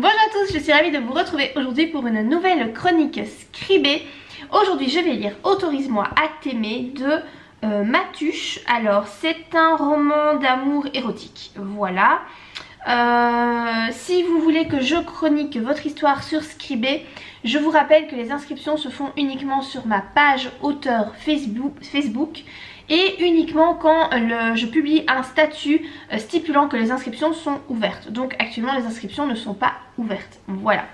Bonjour à tous, je suis ravie de vous retrouver aujourd'hui pour une nouvelle chronique scribée. Aujourd'hui je vais lire Autorise-moi à t'aimer de Matuche. Alors c'est un roman d'amour érotique, voilà. Si vous voulez que je chronique votre histoire sur Scribée, je vous rappelle que les inscriptions se font uniquement sur ma page auteur Facebook et uniquement quand je publie un statut stipulant que les inscriptions sont ouvertes. Donc actuellement les inscriptions ne sont pas ouvertes, voilà.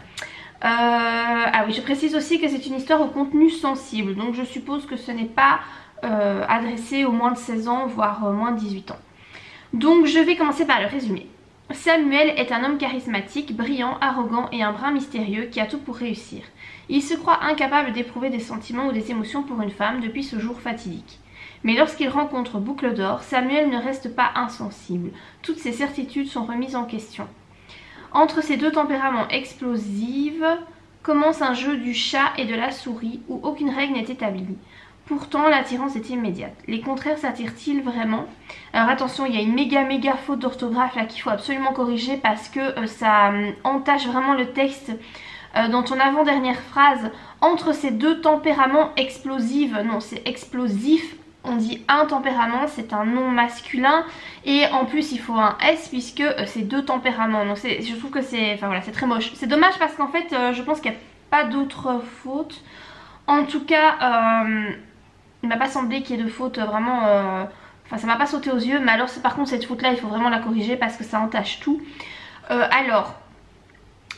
Ah oui, je précise aussi que c'est une histoire au contenu sensible, donc je suppose que ce n'est pas adressé aux moins de 16 ans, voire moins de 18 ans. Donc je vais commencer par le résumé. Samuel est un homme charismatique, brillant, arrogant et un brin mystérieux qui a tout pour réussir. Il se croit incapable d'éprouver des sentiments ou des émotions pour une femme depuis ce jour fatidique. Mais lorsqu'il rencontre Boucle d'Or, Samuel ne reste pas insensible. Toutes ses certitudes sont remises en question. Entre ces deux tempéraments explosifs commence un jeu du chat et de la souris où aucune règle n'est établie. Pourtant, l'attirance est immédiate. Les contraires s'attirent-ils vraiment? Alors attention, il y a une méga faute d'orthographe là qu'il faut absolument corriger parce que ça entache vraiment le texte dans ton avant-dernière phrase. Entre ces deux tempéraments explosifs, non c'est explosif, on dit un tempérament, c'est un nom masculin et en plus il faut un S puisque c'est deux tempéraments. Donc je trouve que c'est, enfin voilà, c'est très moche. C'est dommage parce qu'en fait je pense qu'il n'y a pas d'autres fautes. En tout cas, il m'a pas semblé qu'il y ait de faute vraiment, enfin ça m'a pas sauté aux yeux, mais alors par contre cette faute là il faut vraiment la corriger parce que ça entache tout. Alors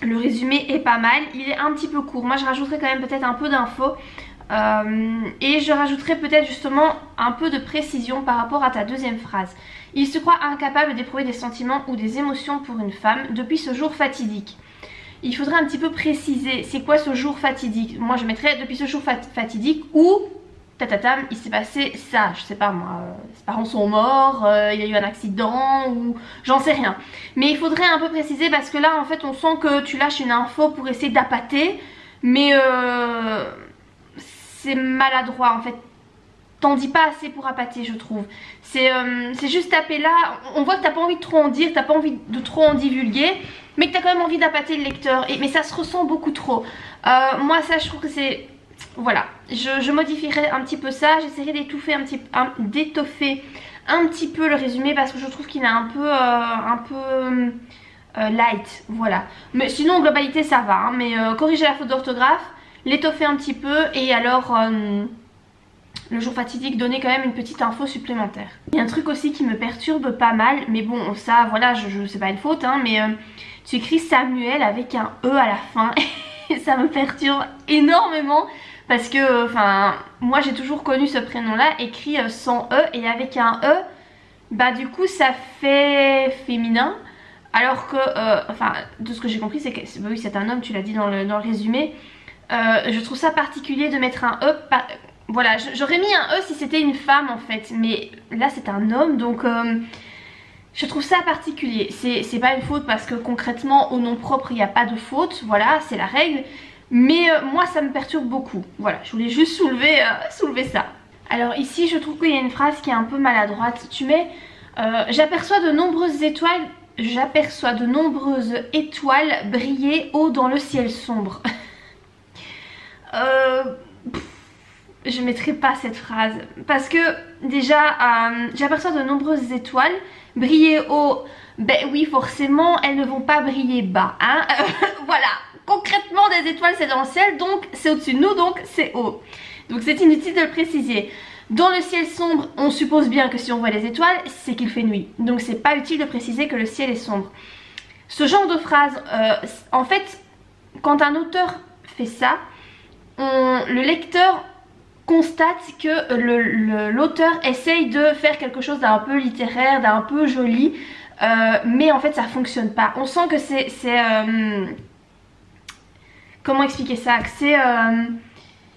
le résumé est pas mal, il est un petit peu court, moi je rajouterai quand même peut-être un peu d'infos et je rajouterai peut-être justement un peu de précision par rapport à ta deuxième phrase. Il se croit incapable d'éprouver des sentiments ou des émotions pour une femme depuis ce jour fatidique. Il faudrait un petit peu préciser c'est quoi ce jour fatidique. Moi je mettrais depuis ce jour fatidique où tatatam, il s'est passé ça, je sais pas moi, ses parents sont morts, il y a eu un accident ou j'en sais rien. Mais il faudrait un peu préciser parce que là en fait on sent que tu lâches une info pour essayer d'appâter, mais c'est maladroit en fait. T'en dis pas assez pour appâter je trouve. C'est juste taper là, on voit que t'as pas envie de trop en dire, t'as pas envie de trop en divulguer, mais que t'as quand même envie d'appâter le lecteur, mais ça se ressent beaucoup trop. Moi ça je trouve que c'est... Voilà, je modifierai un petit peu ça, j'essaierai d'étoffer un petit peu le résumé parce que je trouve qu'il est un peu light, voilà. Mais sinon en globalité ça va, hein, mais corriger la faute d'orthographe, l'étoffer un petit peu et alors le jour fatidique donner quand même une petite info supplémentaire. Il y a un truc aussi qui me perturbe pas mal, mais bon ça voilà, c'est pas une faute, hein, mais tu écris Samuel avec un E à la fin et ça me perturbe énormément. Parce que, enfin, moi j'ai toujours connu ce prénom-là écrit sans E et avec un E, bah du coup ça fait féminin. Alors que, enfin, de ce que j'ai compris, c'est que, bah oui, c'est un homme, tu l'as dit dans le résumé. Je trouve ça particulier de mettre un E. Voilà, j'aurais mis un E si c'était une femme en fait, mais là c'est un homme donc. Je trouve ça particulier. C'est pas une faute parce que concrètement, au nom propre, il n'y a pas de faute. Voilà, c'est la règle. Mais moi ça me perturbe beaucoup. Voilà, je voulais juste soulever ça. Alors ici je trouve qu'il y a une phrase qui est un peu maladroite. Tu mets j'aperçois de nombreuses étoiles briller haut dans le ciel sombre. Je mettrai pas cette phrase parce que déjà j'aperçois de nombreuses étoiles briller haut. Ben oui, forcément elles ne vont pas briller bas, hein. Voilà, concrètement des étoiles c'est dans le ciel, donc c'est au-dessus de nous, donc c'est haut. Donc c'est inutile de le préciser. Dans le ciel sombre, on suppose bien que si on voit les étoiles, c'est qu'il fait nuit. Donc c'est pas utile de préciser que le ciel est sombre. Ce genre de phrase, en fait, quand un auteur fait ça, le lecteur constate que l'auteur essaye de faire quelque chose d'un peu littéraire, d'un peu joli, mais en fait ça fonctionne pas. On sent que c'est comment expliquer ça, que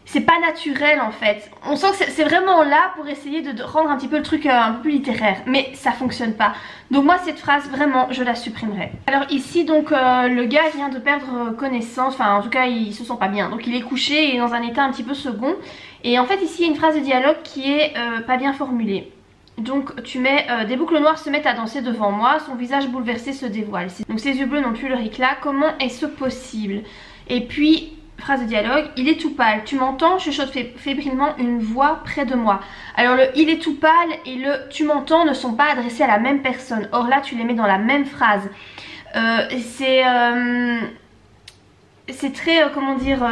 c'est pas naturel en fait. On sent que c'est vraiment là pour essayer de rendre un petit peu le truc un peu plus littéraire, mais ça fonctionne pas. Donc moi cette phrase vraiment je la supprimerai. Alors ici donc le gars vient de perdre connaissance, enfin en tout cas il se sent pas bien, donc il est couché et dans un état un petit peu second. Et en fait ici il y a une phrase de dialogue qui est pas bien formulée. Donc tu mets des boucles noires se mettent à danser devant moi, son visage bouleversé se dévoile. Donc ses yeux bleus n'ont plus leur éclat, comment est-ce possible? Et puis, phrase de dialogue, il est tout pâle, tu m'entends? Chuchote fébrilement une voix près de moi. Alors le il est tout pâle et le tu m'entends ne sont pas adressés à la même personne. Or là tu les mets dans la même phrase. C'est très, comment dire,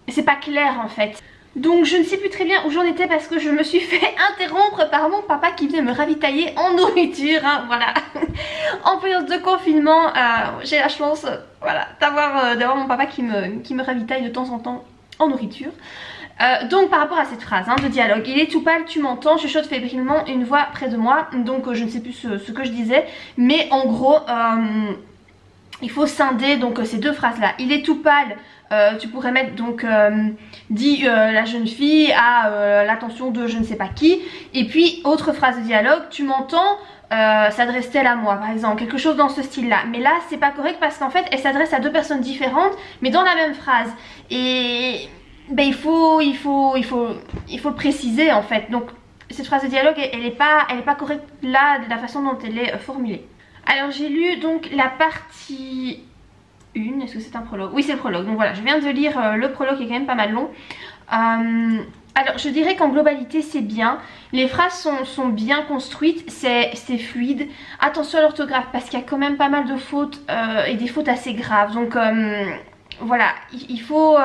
c'est pas clair en fait. Donc je ne sais plus très bien où j'en étais parce que je me suis fait interrompre par mon papa qui venait me ravitailler en nourriture, hein, voilà. En période de confinement, j'ai la chance voilà, d'avoir mon papa qui me ravitaille de temps en temps en nourriture. Donc par rapport à cette phrase de dialogue, il est tout pâle, tu m'entends, chuchote fébrilement une voix près de moi. Donc je ne sais plus ce que je disais, mais en gros il faut scinder donc ces deux phrases là. Il est tout pâle, tu pourrais mettre donc dit la jeune fille à l'attention de je ne sais pas qui. Et puis autre phrase de dialogue, tu m'entends, s'adresse-t-elle à moi par exemple, quelque chose dans ce style là. Mais là c'est pas correct parce qu'en fait elle s'adresse à deux personnes différentes mais dans la même phrase. Et ben, il faut le préciser en fait. Donc cette phrase de dialogue elle est pas correcte là de la façon dont elle est formulée. Alors j'ai lu donc la partie 1, est-ce que c'est un prologue? Oui c'est le prologue, donc voilà je viens de lire le prologue qui est quand même pas mal long. Alors je dirais qu'en globalité c'est bien, les phrases sont bien construites, c'est fluide. Attention à l'orthographe parce qu'il y a quand même pas mal de fautes et des fautes assez graves. Donc voilà, il faut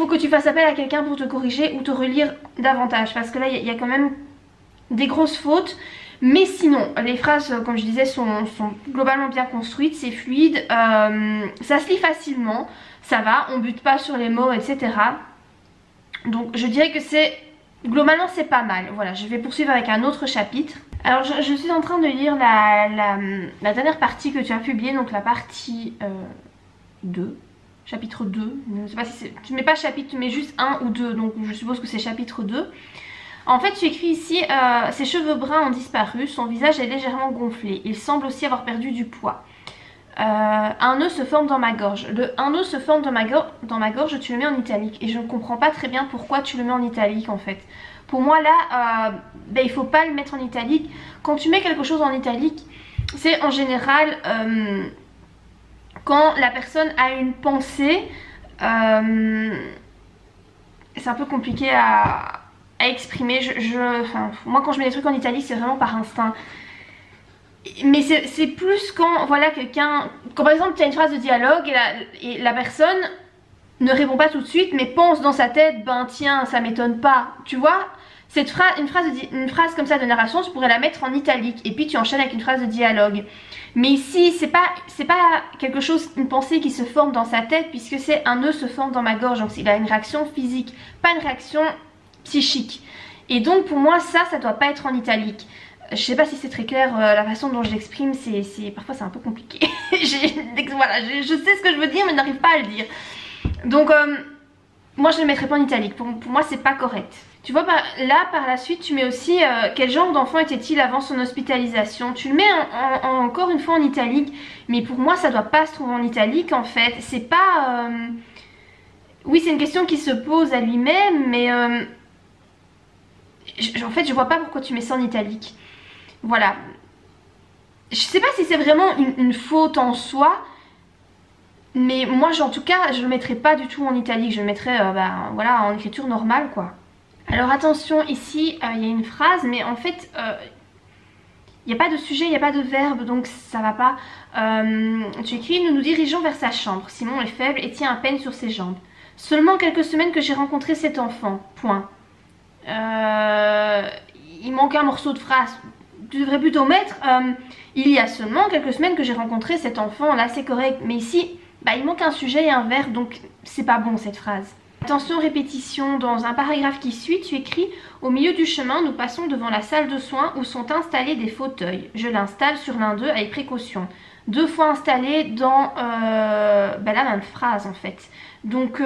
que tu fasses appel à quelqu'un pour te corriger ou te relire davantage parce que là il y a quand même des grosses fautes. Mais sinon, les phrases, comme je disais, sont globalement bien construites, c'est fluide, ça se lit facilement, ça va, on bute pas sur les mots, etc. Donc je dirais que globalement c'est pas mal. Voilà, je vais poursuivre avec un autre chapitre. Alors je suis en train de lire la dernière partie que tu as publiée, donc la partie 2. Chapitre 2, je ne sais pas si tu mets pas chapitre, tu mets juste 1 ou 2, donc je suppose que c'est chapitre 2. En fait tu écris ici, ses cheveux bruns ont disparu, son visage est légèrement gonflé, il semble aussi avoir perdu du poids. Un nœud se forme dans ma gorge. Le un nœud se forme dans ma gorge, tu le mets en italique. Et je ne comprends pas très bien pourquoi tu le mets en italique en fait. Pour moi là, ben, il ne faut pas le mettre en italique. Quand tu mets quelque chose en italique, c'est en général quand la personne a une pensée. C'est un peu compliqué à exprimer. Enfin, moi quand je mets des trucs en italique c'est vraiment par instinct. Mais c'est plus quand voilà quelqu'un, quand par exemple tu as une phrase de dialogue et la personne ne répond pas tout de suite mais pense dans sa tête, ben tiens ça m'étonne pas, tu vois. Une phrase comme ça de narration, tu pourrais la mettre en italique et puis tu enchaînes avec une phrase de dialogue. Mais ici c'est pas quelque chose, une pensée qui se forme dans sa tête puisque c'est un nœud se forme dans ma gorge, donc il a une réaction physique, pas une réaction psychique. Et donc pour moi ça doit pas être en italique. Je sais pas si c'est très clair la façon dont je l'exprime, parfois c'est un peu compliqué. Voilà, je sais ce que je veux dire mais je n'arrive pas à le dire. Donc moi je ne le mettrai pas en italique, pour moi c'est pas correct. Tu vois là par la suite tu mets aussi quel genre d'enfant était-il avant son hospitalisation. Tu le mets encore une fois en italique, mais pour moi ça doit pas se trouver en italique en fait. C'est pas... Oui c'est une question qui se pose à lui-même mais... En fait je vois pas pourquoi tu mets ça en italique. Voilà. Je sais pas si c'est vraiment une faute en soi. Mais moi en tout cas je le mettrai pas du tout en italique. Je le mettrai voilà, en écriture normale quoi. Alors attention ici il y a une phrase mais en fait il n'y a pas de sujet, il n'y a pas de verbe donc ça va pas. Tu écris nous nous dirigeons vers sa chambre. Simon est faible et tient à peine sur ses jambes. Seulement quelques semaines que j'ai rencontré cet enfant. Point. Il manque un morceau de phrase. Tu devrais plutôt mettre il y a seulement quelques semaines que j'ai rencontré cet enfant. Là c'est correct. Mais ici il manque un sujet et un verbe donc c'est pas bon cette phrase. Attention répétition, dans un paragraphe qui suit tu écris au milieu du chemin nous passons devant la salle de soins où sont installés des fauteuils. Je l'installe sur l'un d'eux avec précaution. Deux fois installé dans la même phrase en fait. Donc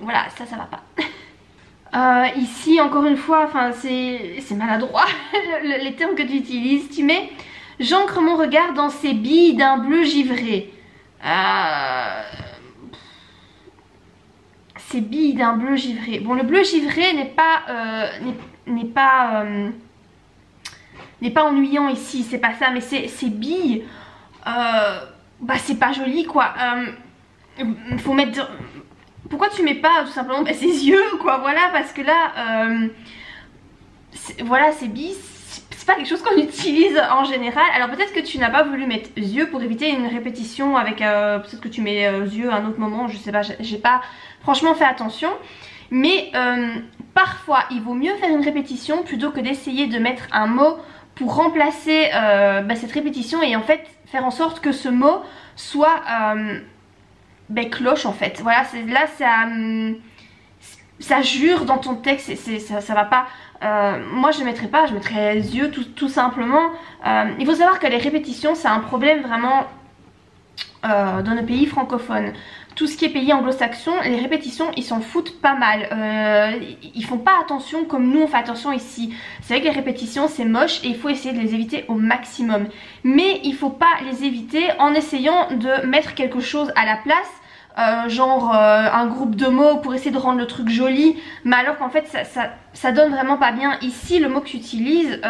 voilà ça va pas. Ici encore une fois c'est maladroit les termes que tu utilises. Tu mets j'ancre mon regard dans ces billes d'un bleu givré. Ces billes d'un bleu givré. Bon le bleu givré n'est pas n'est pas ennuyant ici, c'est pas ça, mais ces billes, bah c'est pas joli quoi. Faut mettre... Pourquoi tu mets pas tout simplement bah, ses yeux quoi, voilà, parce que là, voilà, ces billes, c'est pas quelque chose qu'on utilise en général. Alors peut-être que tu n'as pas voulu mettre yeux pour éviter une répétition avec, peut-être que tu mets yeux à un autre moment, je sais pas, j'ai pas franchement fait attention. Mais parfois il vaut mieux faire une répétition plutôt que d'essayer de mettre un mot pour remplacer bah, cette répétition et en fait faire en sorte que ce mot soit ben, cloche en fait. Voilà, là ça jure dans ton texte, ça va pas. Moi je ne mettrais pas, je mettrais les yeux tout simplement. Il faut savoir que les répétitions c'est un problème vraiment dans nos pays francophones. Tout ce qui est pays anglo-saxon, les répétitions ils s'en foutent pas mal. Ils font pas attention comme nous on fait attention ici. C'est vrai que les répétitions c'est moche et il faut essayer de les éviter au maximum. Mais il faut pas les éviter en essayant de mettre quelque chose à la place. Genre un groupe de mots pour essayer de rendre le truc joli. Mais alors qu'en fait ça donne vraiment pas bien. Ici le mot que tu utilises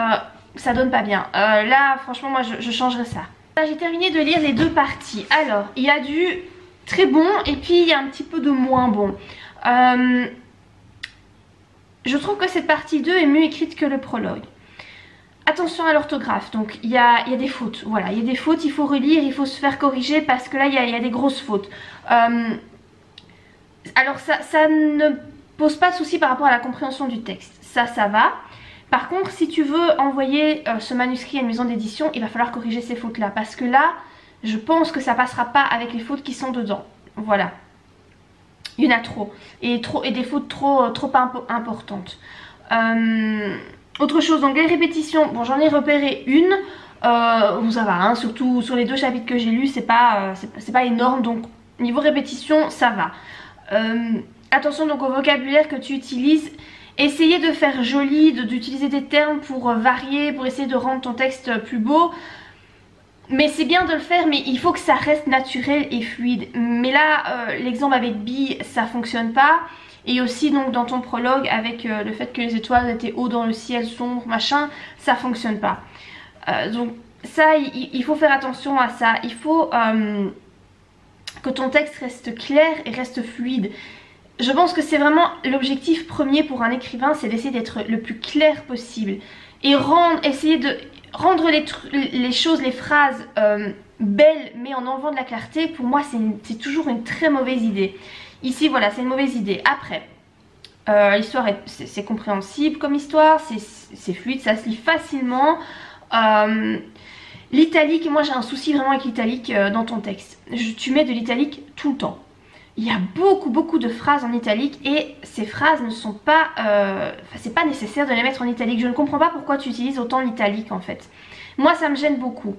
ça donne pas bien. Là franchement moi je changerais ça. J'ai terminé de lire les deux parties. Alors il y a du très bon et puis il y a un petit peu de moins bon. Je trouve que cette partie 2 est mieux écrite que le prologue. Attention à l'orthographe, donc il y a des fautes, voilà, il y a des fautes, il faut relire, il faut se faire corriger parce que là il y a des grosses fautes. Alors ça ne pose pas de souci par rapport à la compréhension du texte, ça va. Par contre si tu veux envoyer ce manuscrit à une maison d'édition, il va falloir corriger ces fautes là parce que là je pense que ça passera pas avec les fautes qui sont dedans, voilà. Il y en a trop et des fautes trop importantes. Autre chose, donc les répétitions, bon j'en ai repéré une, ça va, hein, surtout sur les 2 chapitres que j'ai lus, c'est pas énorme, donc niveau répétition ça va. Attention donc au vocabulaire que tu utilises, essayez de faire joli, d'utiliser des termes pour varier, pour essayer de rendre ton texte plus beau. Mais c'est bien de le faire, mais il faut que ça reste naturel et fluide. Mais là, l'exemple avec Bee, ça fonctionne pas. Et aussi donc dans ton prologue avec le fait que les étoiles étaient haut dans le ciel, sombre, machin, ça fonctionne pas. Donc ça, il faut faire attention à ça. Il faut que ton texte reste clair et reste fluide. Je pense que c'est vraiment l'objectif premier pour un écrivain, c'est d'essayer d'être le plus clair possible. Et essayer de rendre les choses, les phrases belles mais en enlevant de la clarté, pour moi c'est toujours une très mauvaise idée. Ici voilà, c'est une mauvaise idée. Après, l'histoire c'est compréhensible comme histoire, c'est fluide, ça se lit facilement. L'italique, moi j'ai un souci vraiment avec l'italique dans ton texte. Tu mets de l'italique tout le temps. Il y a beaucoup de phrases en italique et ces phrases ne sont pas... c'est pas nécessaire de les mettre en italique. Je ne comprends pas pourquoi tu utilises autant l'italique en fait. Moi ça me gêne beaucoup.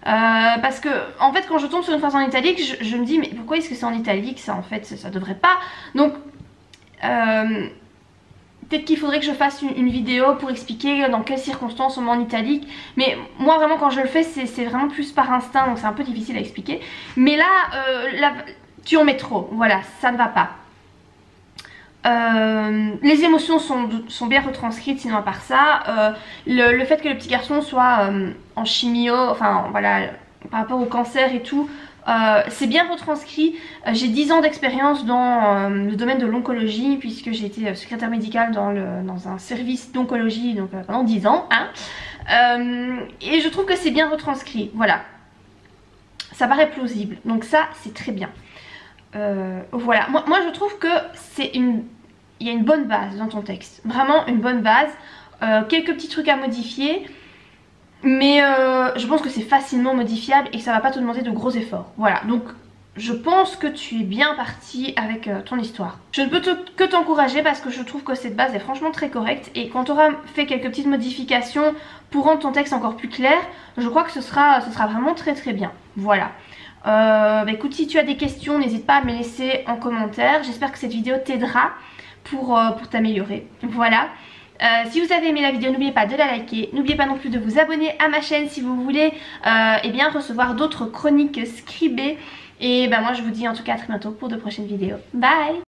Parce que en fait quand je tombe sur une phrase en italique, je me dis mais pourquoi est-ce que c'est en italique ça en fait, ça devrait pas. Donc peut-être qu'il faudrait que je fasse une vidéo pour expliquer dans quelles circonstances on met en italique. Mais moi vraiment quand je le fais c'est vraiment plus par instinct, donc c'est un peu difficile à expliquer. Mais là, tu en mets trop, voilà, ça ne va pas. Les émotions sont bien retranscrites, sinon à part ça, le fait que le petit garçon soit en chimio, enfin voilà, par rapport au cancer et tout, c'est bien retranscrit. J'ai 10 ans d'expérience dans le domaine de l'oncologie, puisque j'ai été secrétaire médicale dans un service d'oncologie donc pendant 10 ans, hein. Et je trouve que c'est bien retranscrit, voilà. Ça paraît plausible, donc ça c'est très bien. Voilà, moi je trouve que il y a une bonne base dans ton texte, vraiment une bonne base, quelques petits trucs à modifier, mais je pense que c'est facilement modifiable et que ça va pas te demander de gros efforts. Voilà, donc je pense que tu es bien parti avec ton histoire. Je ne peux que t'encourager parce que je trouve que cette base est franchement très correcte et quand tu auras fait quelques petites modifications pour rendre ton texte encore plus clair, je crois que ce sera vraiment très bien. Voilà. Bah écoute, si tu as des questions, n'hésite pas à me les laisser en commentaire. J'espère que cette vidéo t'aidera pour t'améliorer. Voilà. Si vous avez aimé la vidéo, n'oubliez pas de la liker. N'oubliez pas non plus de vous abonner à ma chaîne si vous voulez eh bien, recevoir d'autres chroniques scribées. Et bah moi je vous dis en tout cas à très bientôt pour de prochaines vidéos. Bye!